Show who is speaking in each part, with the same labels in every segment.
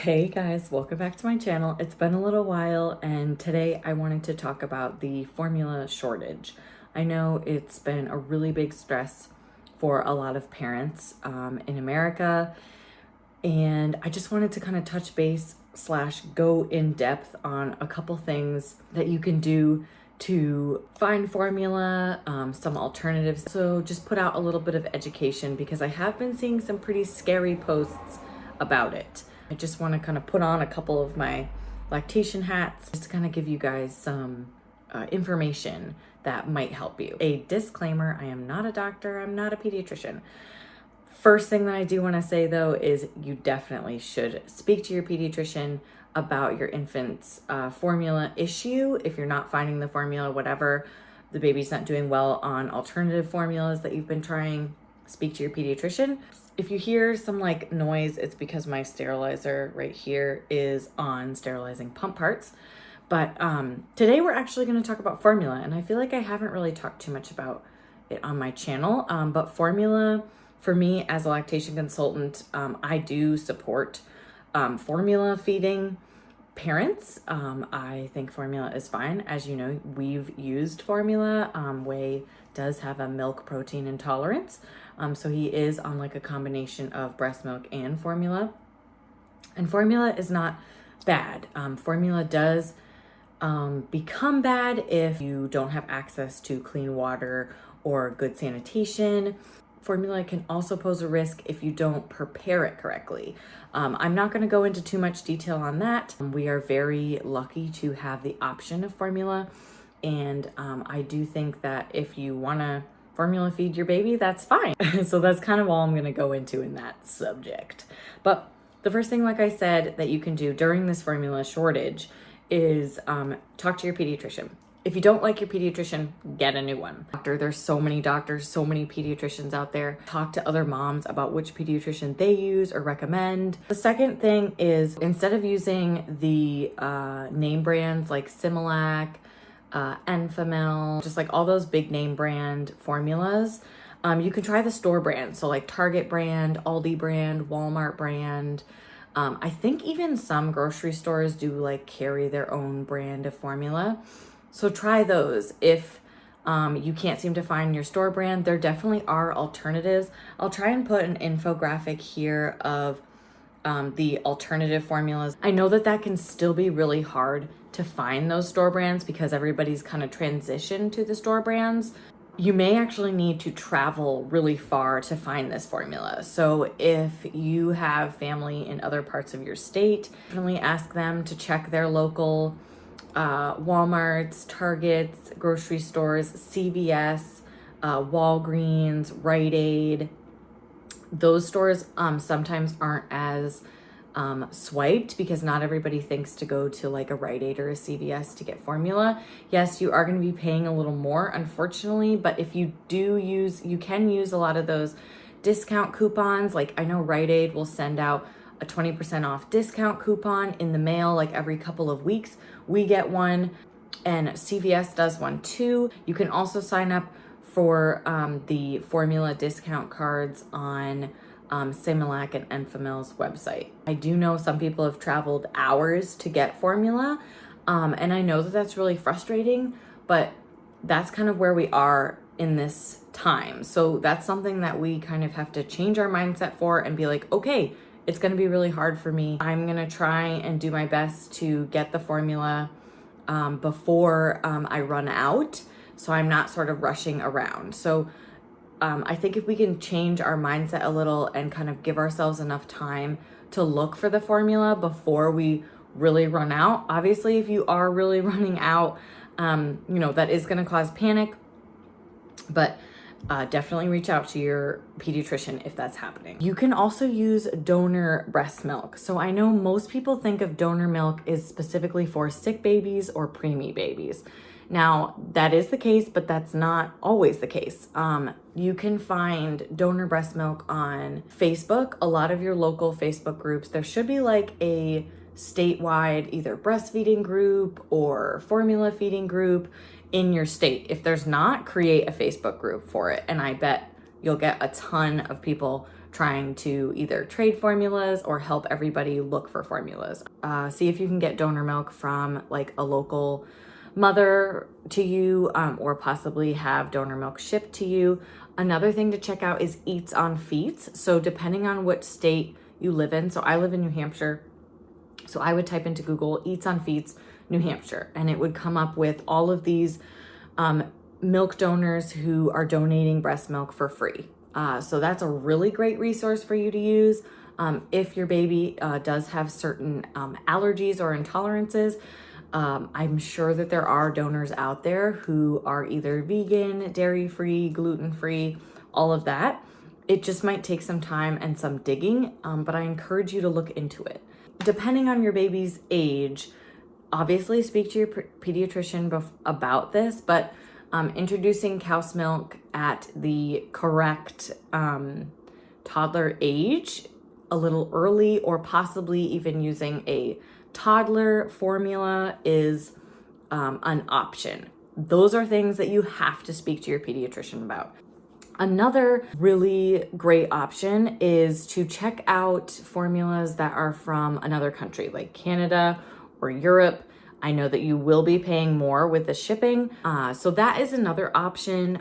Speaker 1: Hey guys, welcome back to my channel. It's been a little while and today I wanted to talk about the formula shortage. I know it's been a really big stress for a lot of parents in America, and I just wanted to kind of touch base / go in depth on a couple things that you can do to find formula, some alternatives. So just put out a little bit of education because I have been seeing some pretty scary posts about it. I just want to kind of put on a couple of my lactation hats just to kind of give you guys some information that might help you. A disclaimer, I am not a doctor, I'm not a pediatrician. First thing that I do want to say though is you definitely should speak to your pediatrician about your infant's formula issue. If you're not finding the formula, whatever, the baby's not doing well on alternative formulas that you've been trying, speak to your pediatrician. If you hear some like noise, it's because my sterilizer right here is on sterilizing pump parts. But today we're actually going to talk about formula, and I feel like I haven't really talked too much about it on my channel. But formula, for me as a lactation consultant, I do support formula feeding parents. I think formula is fine. As you know, we've used formula. Wei does have a milk protein intolerance. So he is on like a combination of breast milk and formula. And formula is not bad. Formula does become bad if you don't have access to clean water or good sanitation. Formula can also pose a risk if you don't prepare it correctly. I'm not going to go into too much detail on that. We are very lucky to have the option of formula, and I do think that if you want to formula feed your baby, that's fine. So that's kind of all I'm going to go into in that subject. But the first thing, like I said, that you can do during this formula shortage is talk to your pediatrician. If you don't like your pediatrician, get a new one. There's so many doctors, so many pediatricians out there. Talk to other moms about which pediatrician they use or recommend. The second thing is, instead of using the name brands like Similac, Enfamil, just like all those big name brand formulas, you can try the store brand. So like Target brand, Aldi brand, Walmart brand. I think even some grocery stores do like carry their own brand of formula. So try those. If you can't seem to find your store brand, there definitely are alternatives. I'll try and put an infographic here of the alternative formulas. I know that can still be really hard to find those store brands because everybody's kind of transitioned to the store brands. You may actually need to travel really far to find this formula. So if you have family in other parts of your state, definitely ask them to check their local Walmarts, Targets, grocery stores, CVS, Walgreens, Rite Aid. Those stores sometimes aren't as swiped because not everybody thinks to go to like a Rite Aid or a CVS to get formula. Yes, you are going to be paying a little more, unfortunately, but if you you can use a lot of those discount coupons. Like I know Rite Aid will send out a 20% off discount coupon in the mail like every couple of weeks. We get one, and CVS does one too. You can also sign up for the formula discount cards on Similac and Enfamil's website. I do know some people have traveled hours to get formula, and I know that that's really frustrating, but that's kind of where we are in this time. So that's something that we kind of have to change our mindset for and be like, okay, it's going to be really hard for me. I'm going to try and do my best to get the formula before I run out, so I'm not sort of rushing around. So I think if we can change our mindset a little and kind of give ourselves enough time to look for the formula before we really run out. Obviously, if you are really running out, that is going to cause panic, but definitely reach out to your pediatrician if that's happening. You can also use donor breast milk. So I know most people think of donor milk is specifically for sick babies or preemie babies. Now, that is the case, but that's not always the case. You can find donor breast milk on Facebook, a lot of your local Facebook groups. There should be like a statewide either breastfeeding group or formula feeding group in your state. If there's not, create a Facebook group for it. And I bet you'll get a ton of people trying to either trade formulas or help everybody look for formulas. See if you can get donor milk from like a local mother to you, or possibly have donor milk shipped to you. Another thing to check out is Eats on Feets. So depending on what state you live in, so I live in New Hampshire, so I would type into Google Eats on Feets New Hampshire, and it would come up with all of these milk donors who are donating breast milk for free. So that's a really great resource for you to use. If your baby does have certain allergies or intolerances, I'm sure that there are donors out there who are either vegan, dairy-free, gluten-free, all of that. It just might take some time and some digging, but I encourage you to look into it. Depending on your baby's age, obviously speak to your pediatrician about this, but introducing cow's milk at the correct toddler age a little early, or possibly even using a toddler formula is an option. Those are things that you have to speak to your pediatrician about. Another really great option is to check out formulas that are from another country, like Canada or Europe. I know that you will be paying more with the shipping. So that is another option.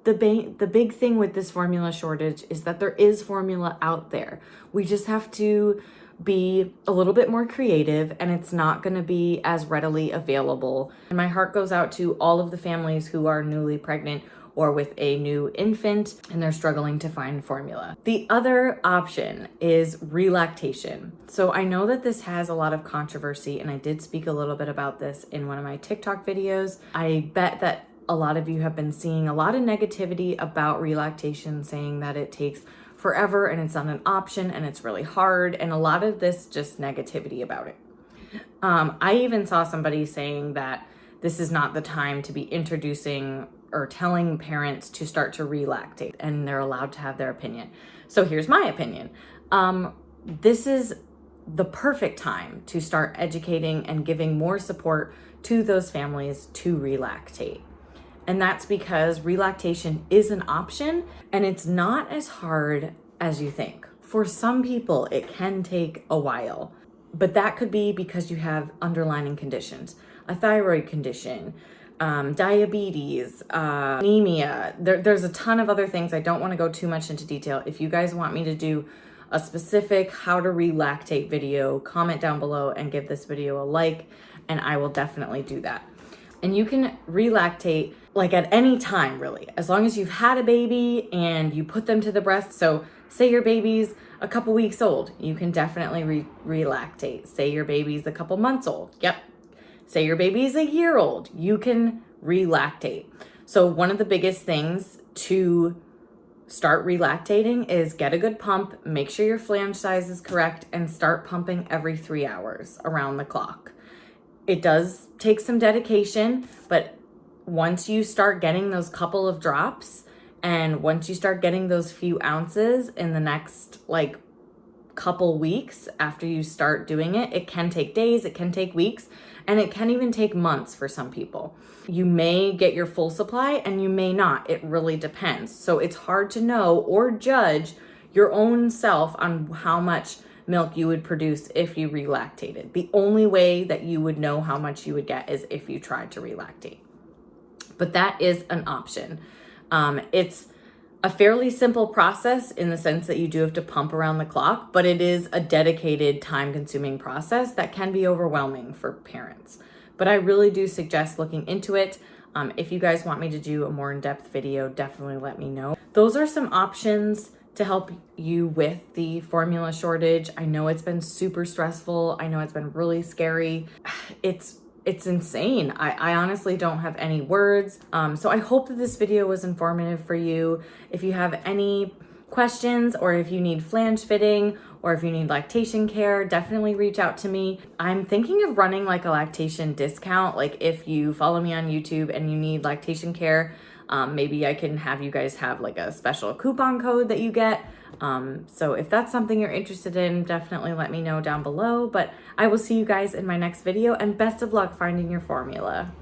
Speaker 1: The big thing with this formula shortage is that there is formula out there. We just have to be a little bit more creative, and it's not going to be as readily available. And my heart goes out to all of the families who are newly pregnant or with a new infant and they're struggling to find formula. The other option is relactation. So I know that this has a lot of controversy, and I did speak a little bit about this in one of my TikTok videos. I bet that a lot of you have been seeing a lot of negativity about relactation, saying that it takes forever and it's not an option and it's really hard, and a lot of this just negativity about it. I even saw somebody saying that this is not the time to be introducing or telling parents to start to relactate, and they're allowed to have their opinion. So here's my opinion. This is the perfect time to start educating and giving more support to those families to relactate. And that's because relactation is an option, and it's not as hard as you think. For some people, it can take a while, but that could be because you have underlying conditions, a thyroid condition, diabetes, anemia. There's a ton of other things. I don't want to go too much into detail. If you guys want me to do a specific how to relactate video, comment down below and give this video a like, and I will definitely do that. And you can relactate like at any time, really, as long as you've had a baby and you put them to the breast. So say your baby's a couple weeks old, you can definitely relactate. Say your baby's a couple months old. Yep. Say your baby's a year old, you can relactate. So one of the biggest things to start relactating is get a good pump, make sure your flange size is correct, and start pumping every 3 hours around the clock. It does take some dedication, but once you start getting those couple of drops, and once you start getting those few ounces in the next like couple weeks after you start doing it, it can take days, it can take weeks, and it can even take months for some people. You may get your full supply and you may not. It really depends. So it's hard to know or judge your own self on how much milk you would produce if you relactated. The only way that you would know how much you would get is if you tried to relactate. But that is an option. It's a fairly simple process in the sense that you do have to pump around the clock, but it is a dedicated, time-consuming process that can be overwhelming for parents. But I really do suggest looking into it. If you guys want me to do a more in-depth video, definitely let me know. Those are some options to help you with the formula shortage. I know it's been super stressful. I know it's been really scary. It's insane. I honestly don't have any words. So I hope that this video was informative for you. If you have any questions, or if you need flange fitting, or if you need lactation care, definitely reach out to me. I'm thinking of running like a lactation discount. Like if you follow me on YouTube and you need lactation care, maybe I can have you guys have like a special coupon code that you get. So if that's something you're interested in, definitely let me know down below. But I will see you guys in my next video, and best of luck finding your formula.